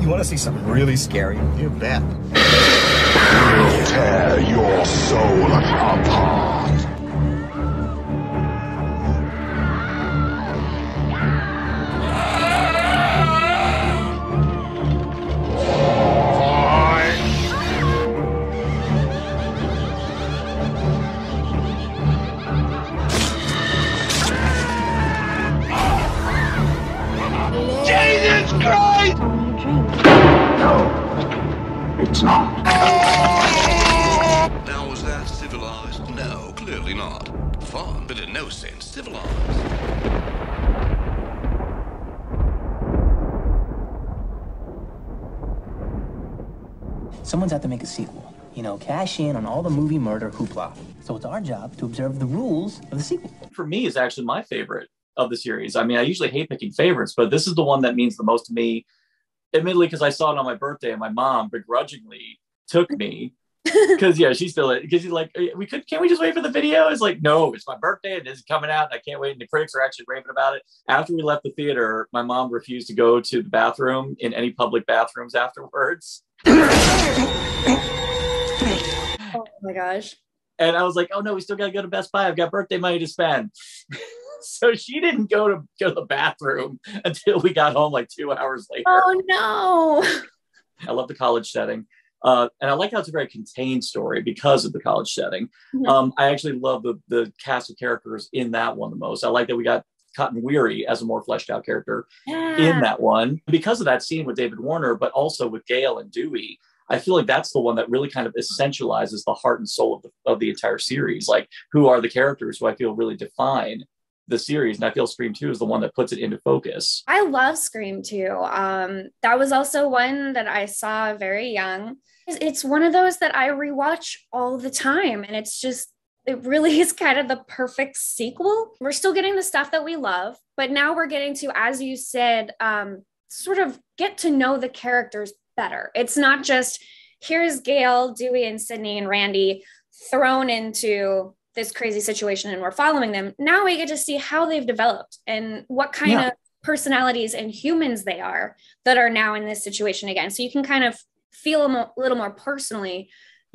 You want to see something really scary? You bet. I'll tear your soul apart. Jesus Christ! No, it's not. Now, was that civilized? No, clearly not. Fun, but in no sense civilized. Someone's out to make a sequel. You know, cash in on all the movie murder hoopla. So it's our job to observe the rules of the sequel. For me, is actually my favorite of the series. I mean, I usually hate picking favorites, but this is the one that means the most to me. Admittedly, because I saw it on my birthday and my mom begrudgingly took me. Because she's still, because he's like, can't we just wait for the video? It's like, no, it's my birthday and it's coming out and I can't wait. And the critics are actually raving about it. After we left the theater, my mom refused to go to the bathroom in any public bathrooms afterwards. Oh my gosh. And I was like, oh no, we still got to go to Best Buy. I've got birthday money to spend. So she didn't go to the bathroom until we got home like 2 hours later. Oh no. I love the college setting. And I like how it's a very contained story because of the college setting. Mm-hmm. I actually love the cast of characters in that one the most. I like that we got Cotton Weary as a more fleshed out character in that one because of that scene with David Warner, but also with Gale and Dewey. I feel like that's the one that really kind of essentializes the heart and soul of the entire series. Like, who are the characters who I feel really define the series? And I feel Scream 2 is the one that puts it into focus. I love Scream 2. That was also one that I saw very young. It's one of those that I rewatch all the time. And it really is kind of the perfect sequel. We're still getting the stuff that we love, but now we're getting to, as you said, sort of get to know the characters better. It's not just, here's Gale, Dewey, and Sydney and Randy thrown into this crazy situation and we're following them. Now we get to see how they've developed and what kind of personalities and humans they are that are now in this situation again. So you can kind of feel a little more personally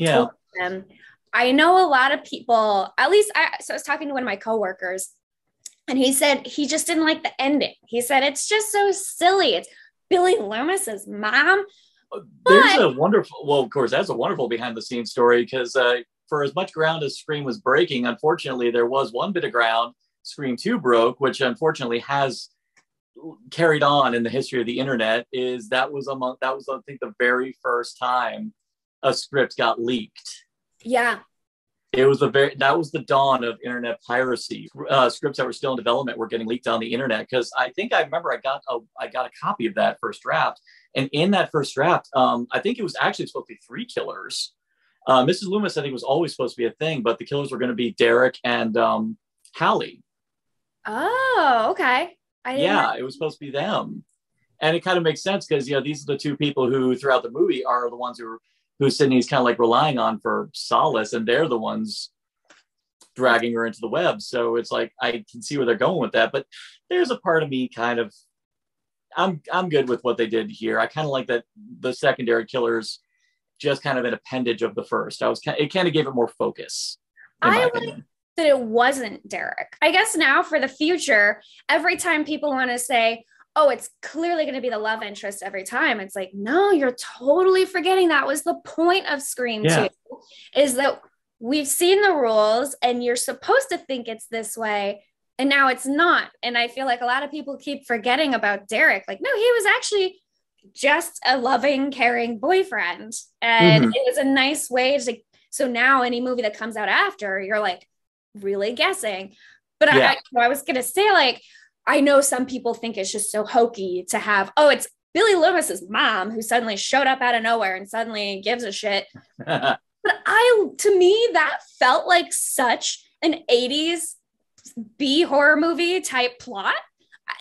towards them. I know a lot of people, at least I was talking to one of my coworkers and he said he just didn't like the ending. He said, it's just so silly. It's Billy Loomis's mom. There's a wonderful, well, of course, that's a wonderful behind the scenes story because for as much ground as Scream was breaking, unfortunately, there was one bit of ground Scream 2 broke, which unfortunately has carried on in the history of the internet. That was I think the very first time a script got leaked. Yeah. It was that was the dawn of internet piracy. Scripts that were still in development were getting leaked on the internet because I remember I got a copy of that first draft, and in that first draft, I think it was actually supposed to be 3 killers. Mrs. Loomis, I think, was always supposed to be a thing, but the killers were going to be Derek and Hallie. Oh, okay. It was supposed to be them, and it kind of makes sense because these are the two people who, throughout the movie, are the ones who Sydney's kind of like relying on for solace, and they're the ones dragging her into the web. So it's like I can see where they're going with that, but there's a part of me kind of I'm good with what they did here. I kind of like that the secondary killers just kind of an appendage of the first. It kind of gave it more focus. I like that it wasn't Derek. I guess now for the future, every time people want to say, oh, it's clearly going to be the love interest every time, it's like, no, you're totally forgetting that was the point of Scream 2, is that we've seen the rules and you're supposed to think it's this way, and now it's not. And I feel like a lot of people keep forgetting about Derek. Like, no, he was actually just a loving, caring boyfriend. And it was a nice way to, so now any movie that comes out after, you're like really guessing. But I was going to say, like, I know some people think it's just so hokey to have, oh, it's Billy Loomis's mom who suddenly showed up out of nowhere and suddenly gives a shit. But to me, that felt like such an 80s B horror movie type plot.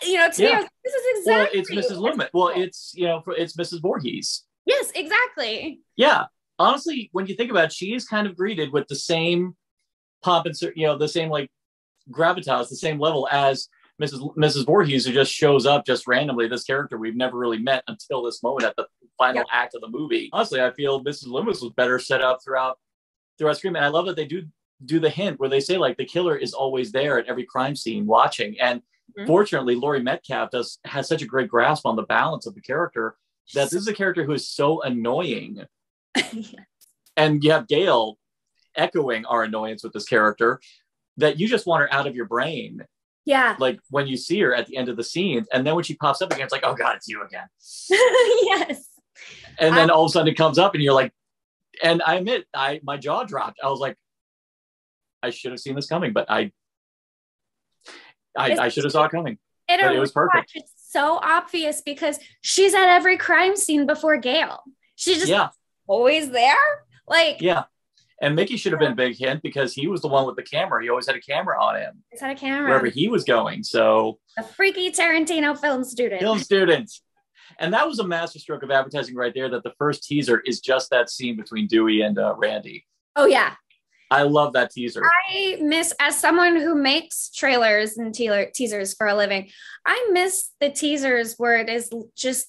To me, this is exactly. Well, it's Mrs. Loomis. Well, it's it's Mrs. Voorhees. Yes, exactly. Yeah, honestly, when you think about it, she is kind of greeted with the same pomp and the same like gravitas, the same level as Mrs. Voorhees, who just shows up just randomly. This character we've never really met until this moment at final act of the movie. Honestly, I feel Mrs. Loomis was better set up throughout Scream. And I love that they do the hint where they say like the killer is always there at every crime scene watching. And fortunately, Laurie Metcalf has such a great grasp on the balance of the character that this is a character who is so annoying. And you have Gail echoing our annoyance with this character that you just want her out of your brain. Yeah. Like when you see her at the end of the scene, and then when she pops up again, it's like, oh God, it's you again. Yes. And then all of a sudden it comes up and you're like, and I admit, my jaw dropped. I was like, I should have seen this coming, but I should have saw it coming. But it was perfect. It's so obvious because she's at every crime scene before Gail. She's just always there. Like, yeah. And Mickey should have been a big hint because he was the one with the camera. He always had a camera on him. He's had a camera wherever he was going. So a freaky Tarantino film student. And that was a masterstroke of advertising right there, that the first teaser is just that scene between Dewey and Randy. Oh, yeah. I love that teaser. I miss, as someone who makes trailers and teasers for a living, I miss the teasers where it is just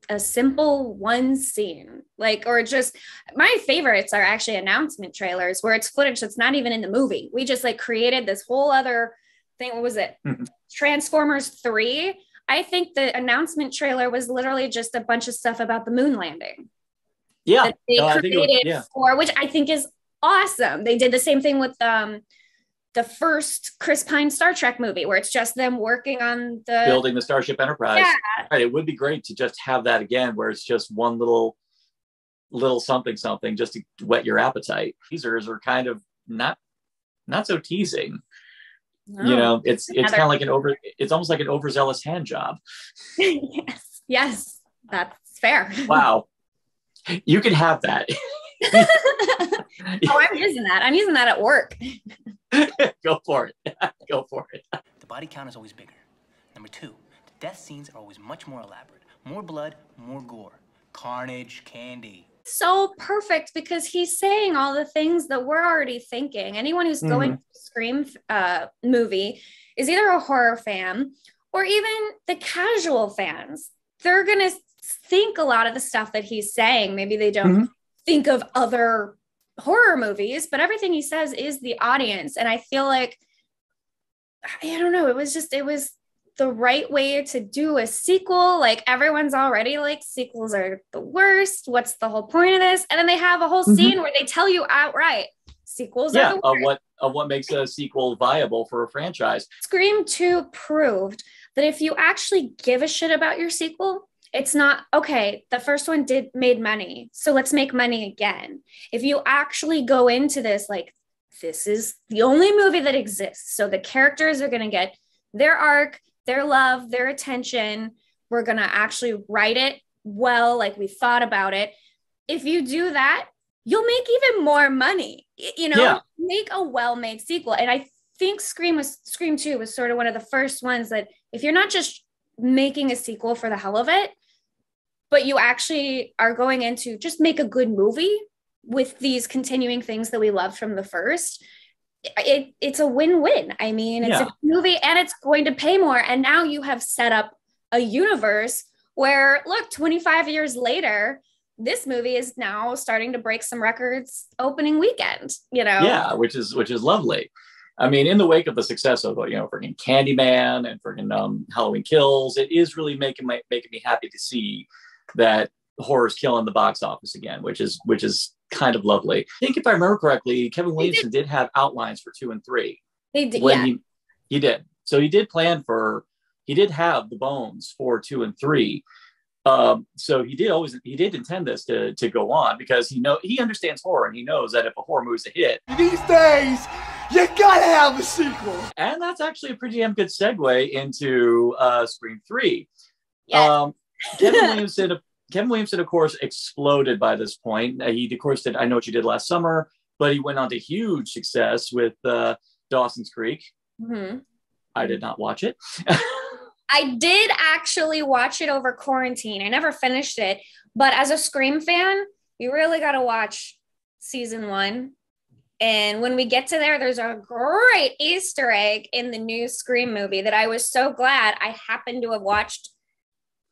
a simple one scene, like, or just, my favorites are actually announcement trailers where it's footage that's not even in the movie. We just like created this whole other thing. What was it? Transformers 3. I think the announcement trailer was literally just a bunch of stuff about the moon landing. Yeah. That they created for, which I think is awesome. They did the same thing with the first Chris Pine Star Trek movie, where it's just them working on building the Starship Enterprise. Yeah. Right. It would be great to just have that again, where it's just one little something just to whet your appetite. Teasers are kind of not so teasing. No, you know, it's kind of like it's almost like an overzealous hand job. Yes, that's fair. Wow. You could have that. Oh, I'm using that. I'm using that at work. Go for it. Go for it. The body count is always bigger. Number 2, the death scenes are always much more elaborate. More blood, more gore. Carnage, candy. So perfect, because he's saying all the things that we're already thinking. Anyone who's going to the Scream movie is either a horror fan or even the casual fans. They're going to think a lot of the stuff that he's saying. Maybe they don't think of other horror movies, but everything he says is the audience. And I feel like, I don't know, it was the right way to do a sequel. Like, everyone's already like, sequels are the worst. What's the whole point of this? And then they have a whole scene where they tell you outright, sequels are the worst. What makes a sequel viable for a franchise. Scream 2 proved that if you actually give a shit about your sequel, it's not, okay, the first one made money, so let's make money again. If you actually go into this, like, this is the only movie that exists, so the characters are going to get their arc, their love, their attention. We're going to actually write it well, like we thought about it. If you do that, you'll make even more money, make a well-made sequel. And I think Scream 2 was sort of one of the first ones that, if you're not just making a sequel for the hell of it, but you actually are going into just make a good movie with these continuing things that we loved from the first, it's a win-win. I mean, it's a movie and it's going to pay more. And now you have set up a universe where, look, 25 years later, this movie is now starting to break some records opening weekend, Yeah, which is lovely. I mean, in the wake of the success of, freaking Candyman and freaking Halloween Kills, it is really making me happy to see that horror's killing the box office again, which is kind of lovely. I think if I remember correctly, Kevin Williamson did have outlines for 2 and 3. He did. He did. So he did have the bones for 2 and 3. So he did intend this to go on, because he understands horror, and he knows that if a horror movie's a hit These days, you gotta have a sequel. And that's actually a pretty damn good segue into Scream 3. Yes. Kevin Williamson, of course, exploded by this point. He, of course, did I Know What You Did Last Summer, but he went on to huge success with Dawson's Creek. I did not watch it. I did actually watch it over quarantine. I never finished it, but as a Scream fan, you really got to watch season 1. And when we get to there's a great Easter egg in the new Scream movie that I was so glad I happened to have watched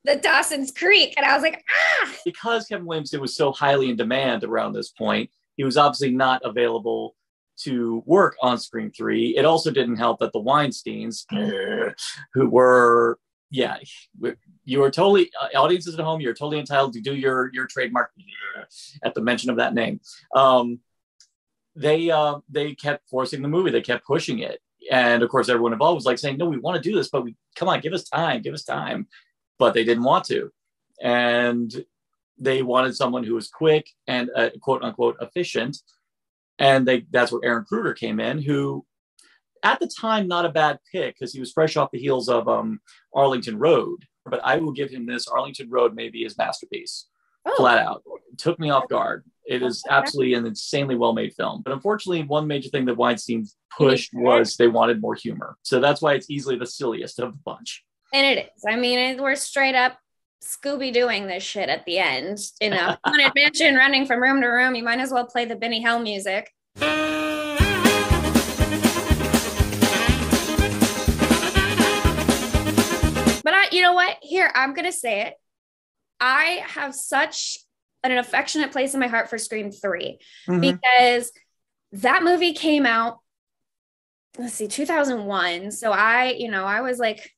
the Dawson's Creek. And I was like, ah! Because Kevin Williamson was so highly in demand around this point, he was obviously not available to work on Scream 3. It also didn't help that the Weinsteins, who were, yeah, you were totally, audiences at home, you're totally entitled to do your trademark at the mention of that name. They kept forcing the movie. They kept pushing it. And of course, everyone involved was like saying, no, we want to do this, but come on, give us time. But they didn't want to. And they wanted someone who was quick and quote unquote efficient. And that's where Aaron Kruger came in, who at the time, not a bad pick because he was fresh off the heels of Arlington Road. But I will give him this. Arlington Road may be his masterpiece, flat out. It took me off guard. It is absolutely an insanely well-made film. But unfortunately, one major thing that Weinstein pushed was they wanted more humor. So that's why it's easily the silliest of the bunch. And it is. I mean, we're straight up Scooby-Dooing this shit at the end. In a haunted mansion running from room to room, you might as well play the Benny Hill music. But you know what? Here, I'm going to say it. I have such an affectionate place in my heart for Scream 3 because that movie came out, 2001. So I was like,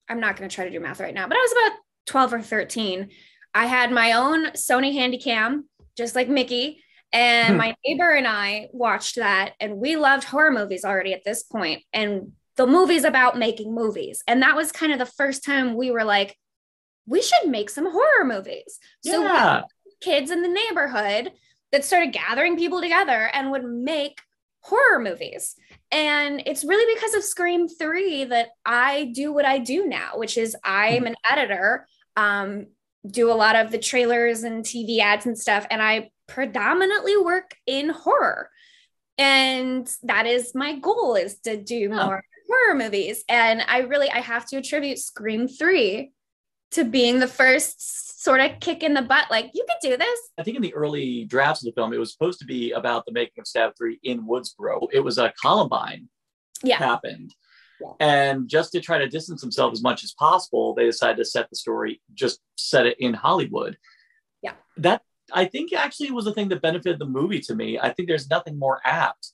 I'm not going to try to do math right now, but I was about 12 or 13. I had my own Sony Handycam, just like Mickey, and my neighbor and I watched that, and we loved horror movies already at this point. And the movie's about making movies. And that was kind of the first time we were like, we should make some horror movies. So we had kids in the neighborhood that started gathering people together and would make horror movies. And it's really because of Scream 3 that I do what I do now, which is I'm an editor, do a lot of the trailers and TV ads and stuff. And I predominantly work in horror. And that is my goal, is to do more horror movies. And I have to attribute Scream 3 to being the first sort of kick in the butt, like, you could do this. I think in the early drafts of the film, it was supposed to be about the making of Stab 3 in Woodsboro. It was a Columbine happened. Yeah. And just to try to distance themselves as much as possible, they decided to set the story, just set it in Hollywood. Yeah. That, I think, actually was the thing that benefited the movie to me. I think there's nothing more apt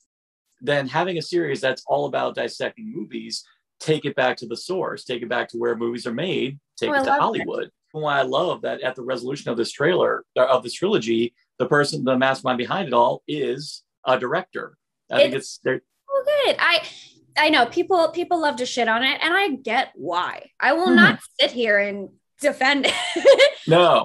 than having a series that's all about dissecting movies, take it back to the source, take it back to where movies are made, take it to Hollywood. Why I love that at the resolution of this trilogy, the mastermind behind it all is a director. I think it's so good. I know people love to shit on it, and I get why. I will not sit here and defend it. No.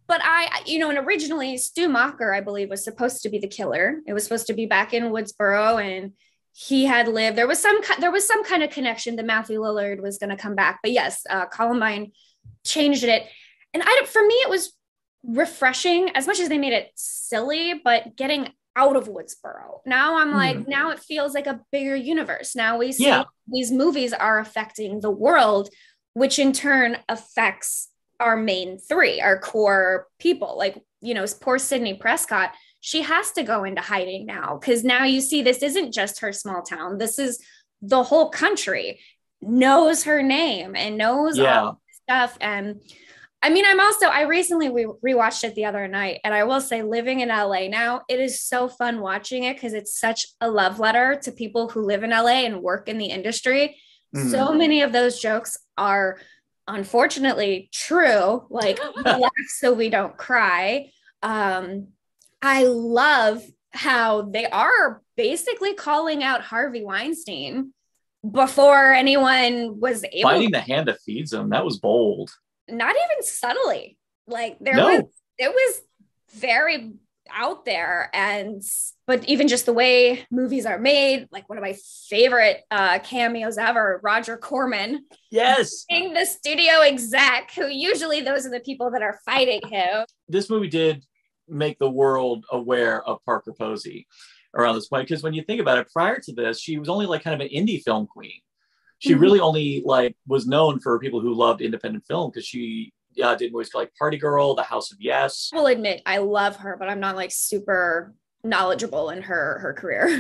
But and originally Stu Macher, I believe, was supposed to be the killer. It was supposed to be back in Woodsboro, and he had lived. There was some kind of connection that Matthew Lillard was going to come back. But yes, Columbine changed it. And for me, it was refreshing, as much as they made it silly, but getting out of Woodsboro. Now I'm like, now it feels like a bigger universe. Now we see these movies are affecting the world, which in turn affects our main three, our core people. Like, poor Sydney Prescott, she has to go into hiding now, because now you see this isn't just her small town. This is the whole country knows her name and knows all this stuff. And I mean, I recently rewatched it the other night, and I will say, living in LA now, it is so fun watching it because it's such a love letter to people who live in LA and work in the industry. So many of those jokes are unfortunately true, like laugh so we don't cry. I love how they are basically calling out Harvey Weinstein before anyone was able fighting the hand that feeds him. That was bold. Not even subtly. Like it was very out there. But even just the way movies are made, like one of my favorite cameos ever, Roger Corman. Yes. Being the studio exec, who usually those are the people that are fighting him. This movie did make the world aware of Parker Posey around this point, because when you think about it, prior to this, she was only like kind of an indie film queen. She really only was known for people who loved independent film, because she did movies like Party Girl, The House of Yes. I will admit, I love her, but I'm not like super knowledgeable in her career.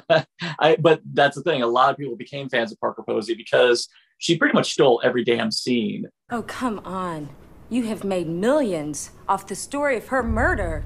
But that's the thing. A lot of people became fans of Parker Posey because she pretty much stole every damn scene. Oh, come on. You have made millions off the story of her murder.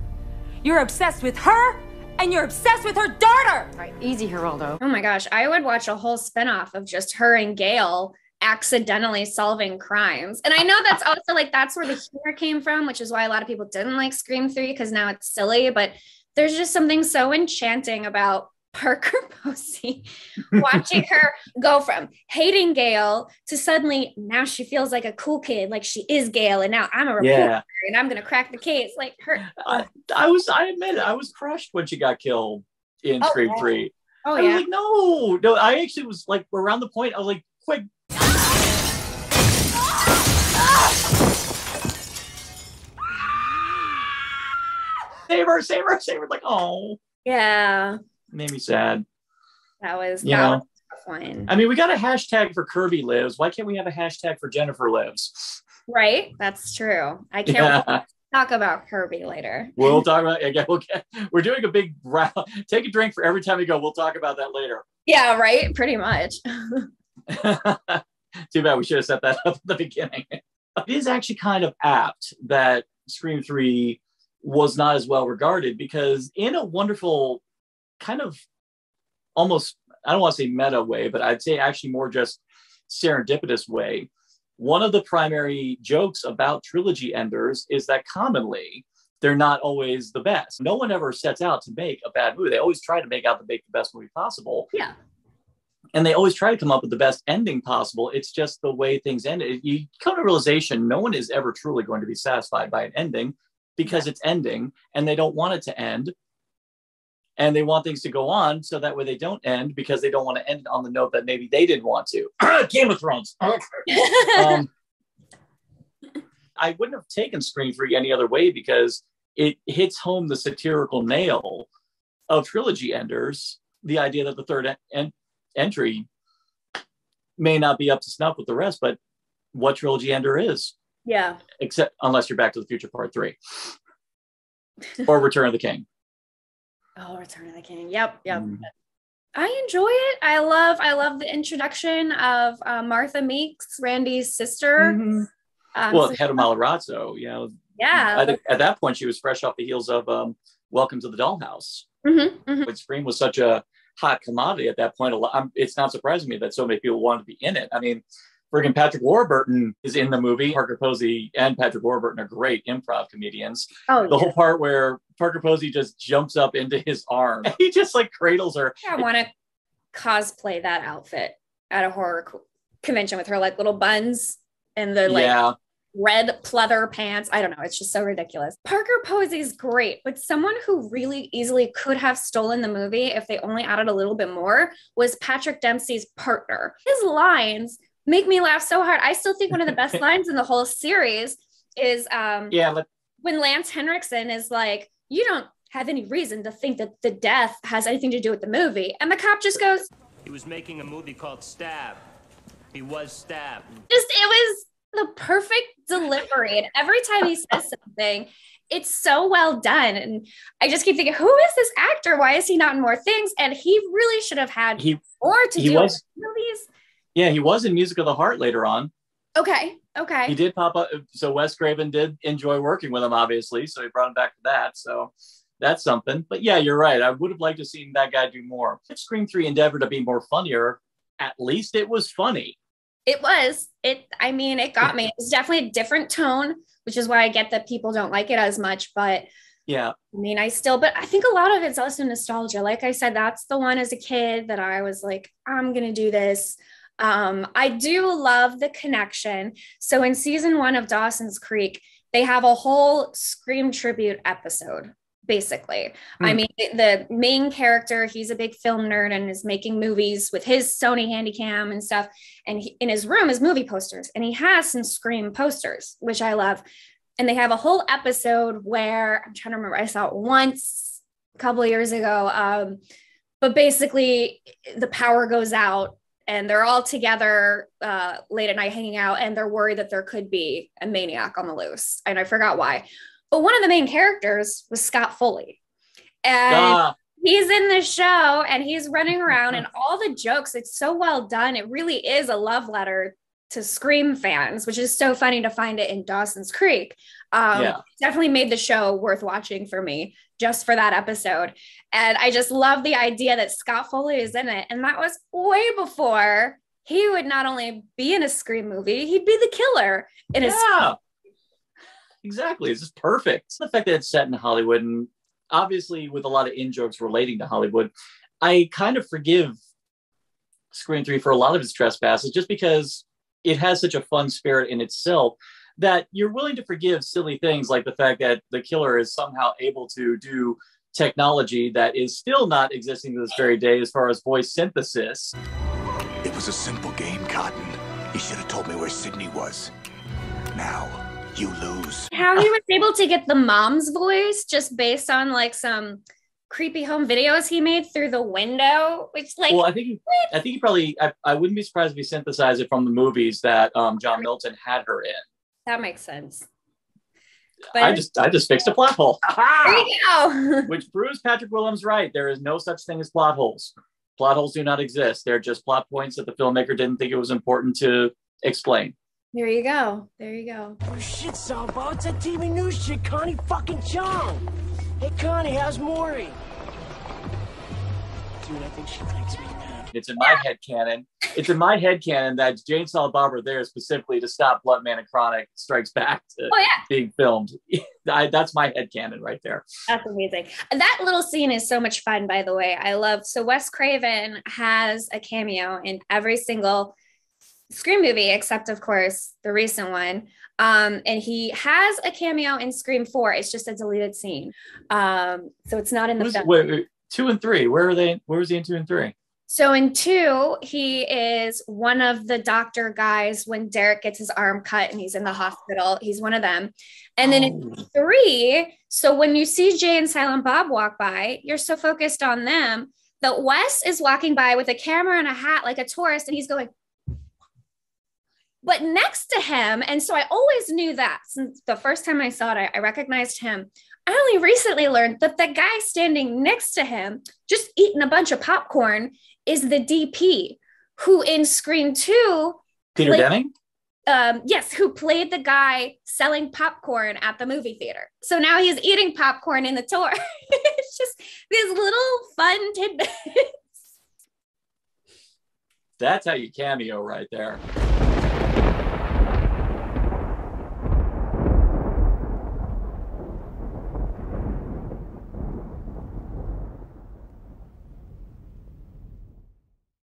You're obsessed with her, and you're obsessed with her daughter. All right, easy, Geraldo. Oh my gosh, I would watch a whole spinoff of just her and Gail accidentally solving crimes. And I know that's also like, that's where the humor came from, which is why a lot of people didn't like Scream 3 because now it's silly, but there's just something so enchanting about Parker Posey watching her go from hating Gail to suddenly now she feels like a cool kid, like she is Gail, and now I'm a reporter and I'm gonna crack the case. Like her, I admit it, I was crushed when she got killed in Scream 3. Oh I yeah, was like, no, I actually was like around the point. I was like, quick. Save her. Like, oh. Yeah. Made me sad. That was You know? a tough one. I mean, we got a hashtag for Kirby Lives. Why can't we have a hashtag for Jennifer Lives? Right? That's true. I can't wait to talk about Kirby later. We'll talk about again. We're doing a big round. Take a drink for every time we go. We'll talk about that later. Yeah, right? Pretty much. Too bad we should have set that up at the beginning. It is actually kind of apt that Scream 3 was not as well regarded because in a wonderful kind of almost, I don't want to say meta way, but I'd say actually more just serendipitous way. One of the primary jokes about trilogy enders is that commonly they're not always the best. No one ever sets out to make a bad movie. They always try to make the best movie possible. Yeah. And they always try to come up with the best ending possible. It's just the way things end. You come to realization, no one is ever truly going to be satisfied by an ending because it's ending and they don't want it to end. And they want things to go on so that way they don't end because they don't want to end on the note that maybe they didn't want to. Game of Thrones. I wouldn't have taken Scream 3 any other way because it hits home the satirical nail of trilogy enders. The idea that the third entry may not be up to snuff with the rest, but what trilogy ender is. Yeah. Except unless you're Back to the Future Part 3 or Return of the King. Oh, Return of the King. Yep. I enjoy it. I love the introduction of Martha Meeks, Randy's sister. Well, Head of Malarazzo, you know. Yeah. At that point, she was fresh off the heels of Welcome to the Dollhouse. When Scream was such a hot commodity at that point, it's not surprising me that so many people wanted to be in it. I mean, friggin' Patrick Warburton is in the movie. Parker Posey and Patrick Warburton are great improv comedians. The whole part where Parker Posey just jumps up into his arm. He just like cradles her. I want to cosplay that outfit at a horror convention with her like little buns and the like red pleather pants. I don't know. It's just so ridiculous. Parker Posey's great, but someone who really easily could have stolen the movie if they only added a little bit more was Patrick Dempsey's partner. His lines make me laugh so hard. I still think one of the best lines in the whole series is when Lance Henriksen is like, you don't have any reason to think that the death has anything to do with the movie. And the cop just goes, he was making a movie called Stab. He was stabbed. It was the perfect delivery. And every time he says something, it's so well done. And I just keep thinking, who is this actor? Why is he not in more things? And he really should have had more to do with movies. Yeah, he was in Music of the Heart later on. Okay. He did pop up. So Wes Craven did enjoy working with him, obviously. So he brought him back to that. So that's something. But yeah, you're right. I would have liked to see that guy do more. If Scream 3 endeavored to be more funnier, at least it was funny. It was. It got me. It was definitely a different tone, which is why I get that people don't like it as much. But yeah, but I think a lot of it's also nostalgia. Like I said, that's the one as a kid that I was like, I'm going to do this. I do love the connection. So in season 1 of Dawson's Creek, they have a whole Scream tribute episode, basically. I mean, the main character, he's a big film nerd and is making movies with his Sony Handycam and stuff. And in his room is movie posters, and he has some Scream posters, which I love. And they have a whole episode where I'm trying to remember, I saw it once a couple of years ago. But basically the power goes out and they're all together late at night hanging out, and they're worried that there could be a maniac on the loose. And I forgot why. But one of the main characters was Scott Foley. And he's in the show and he's running around and all the jokes, it's so well done. It really is a love letter to Scream fans, which is so funny to find it in Dawson's Creek. Definitely made the show worth watching for me just for that episode. And I just love the idea that Scott Foley is in it. And that was way before he would not only be in a Scream movie, he'd be the killer in a Exactly. It's just perfect. The fact that it's set in Hollywood, and obviously with a lot of in-jokes relating to Hollywood, I kind of forgive Scream 3 for a lot of its trespasses, just because it has such a fun spirit in itself that you're willing to forgive silly things like the fact that the killer is somehow able to do technology that is still not existing to this very day as far as voice synthesis. It was a simple game, Cotton. You should have told me where Sydney was. Now, you lose. How he was able to get the mom's voice just based on like some creepy home videos he made through the window, which like... Well, I think he probably... I wouldn't be surprised if he synthesized it from the movies that John Milton had her in. That makes sense. But I just fixed a plot hole. There you go. Which proves Patrick Williams right. There is no such thing as plot holes. Plot holes do not exist. They're just plot points that the filmmaker didn't think it was important to explain. There you go. There you go. Oh, shit, Salvo. It's that TV news chick, Connie fucking Chung. Hey, Connie, how's Maureen? Dude, I think she likes me, man. It's in my head canon. It's in my head canon that Jane Silent Bob are there specifically to stop Bloodman and Chronic Strikes Back to being filmed. That's my head canon right there. That's amazing. That little scene is so much fun, by the way. I love, so Wes Craven has a cameo in every single Scream movie, except of course the recent one. And he has a cameo in Scream 4. It's just a deleted scene. So it's not in the film. Wait, 2 and 3. Where are they? Where was he in 2 and 3? So in 2, he is one of the doctor guys when Derek gets his arm cut and he's in the hospital. He's one of them. And then in 3, so when you see Jay and Silent Bob walk by, you're so focused on them that Wes is walking by with a camera and a hat like a tourist, and he's going, but next to him. And so I always knew that since the first time I saw it, I recognized him. I only recently learned that the guy standing next to him, just eating a bunch of popcorn, is the DP who in Scream 2, Peter Deming? Yes, who played the guy selling popcorn at the movie theater. So now he's eating popcorn in the tour. It's just these little fun tidbits. That's how you cameo right there.